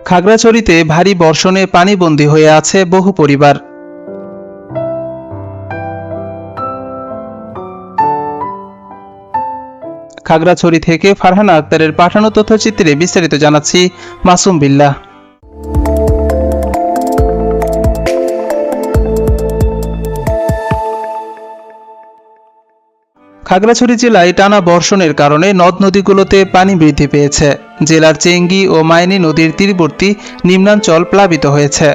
খাগড়াছড়িতে ভারী বর্ষণে পানিবন্দী হয়ে আছে বহু পরিবার। খাগড়াছড়ি থেকে ফারহানা আক্তারের পাঠানো তথ্যচিত্রে বিস্তারিত জানাচ্ছি মাসুম বিল্লাহ। খাগড়াছড়ি জেলায় টানা বর্ষণের কারণে নদ নদীগুলোতে পানি বৃদ্ধি পেয়েছে। জেলার চেঙ্গি ও মাইনী নদীর তীরবর্তী নিম্নাঞ্চল প্লাবিত হয়েছে।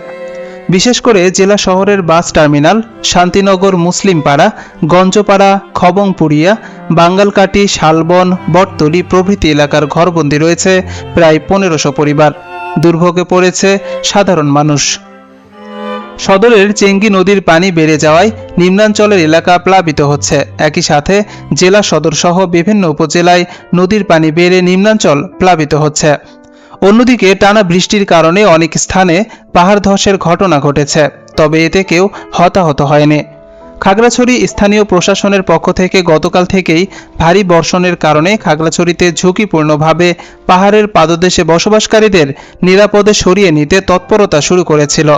বিশেষ করে জেলা শহরের বাস টার্মিনাল, শান্তিনগর, মুসলিমপাড়া, গঞ্জপাড়া, খবংপুরিয়া, বাঙ্গালকাটি, শালবন, বটতলী প্রভৃতি এলাকার ঘরবন্দি রয়েছে প্রায় 1500 পরিবার। দুর্ভোগে পড়েছে সাধারণ মানুষ। সদরের চেঙ্গি নদীর পানি বেড়ে যাওয়ায় নিম্নাঞ্চলের এলাকা প্লাবিত হচ্ছে। একই সাথে জেলা সদর সহ বিভিন্ন উপজেলায় নদীর পানি বেড়ে নিম্নাঞ্চল প্লাবিত হচ্ছে। অন্যদিকে টানা বৃষ্টির কারণে অনেক স্থানে পাহাড় ধসের ঘটনা ঘটেছে, তবে এতে কেউ হতাহত হয়নি। খাগড়াছড়ি স্থানীয় প্রশাসনের পক্ষ থেকে গতকাল থেকেই ভারী বর্ষণের কারণে খাগড়াছড়িতে ঝুঁকিপূর্ণভাবে পাহাড়ের পাদদেশে বসবাসকারীদের নিরাপদে সরিয়ে নিতে তৎপরতা শুরু করেছিল।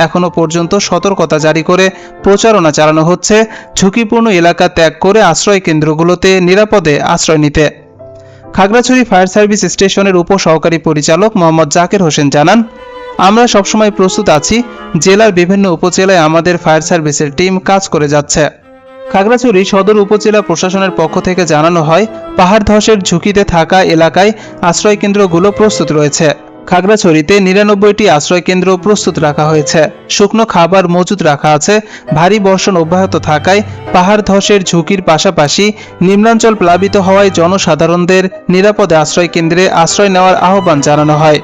এখনো পর্যন্ত সতর্কতা জারি করে প্রচারণা চালানো হচ্ছে ঝুঁকিপূর্ণ এলাকা ত্যাগ করে আশ্রয় কেন্দ্রগুলোতে নিরাপদে আশ্রয় নিতে। খাগড়াছড়ি ফায়ার সার্ভিস স্টেশনের উপসহকারী পরিচালক মোহাম্মদ জাকির হোসেন জানান, আমরা সবসময় প্রস্তুত আছি। জেলার বিভিন্ন উপজেলায় আমাদের ফায়ার সার্ভিসের টিম কাজ করে যাচ্ছে। খাগড়াছড়ি সদর উপজেলা প্রশাসনের পক্ষ থেকে জানানো হয়, পাহাড় ধসের ঝুঁকিতে থাকা এলাকায় আশ্রয় কেন্দ্রগুলো প্রস্তুত রয়েছে। খাগড়াছড়িতে 99টি আশ্রয় কেন্দ্র প্রস্তুত রাখা হয়েছে। শুকনো খাবার মজুত রাখা আছে। ভারী বর্ষণ অব্যাহত থাকায় পাহাড় ধসের ঝুঁকির পাশাপাশি নিম্নাঞ্চল প্লাবিত হওয়ায় জনসাধারণদের নিরাপদে আশ্রয় কেন্দ্রে আশ্রয় নেওয়ার আহ্বান জানানো হয়।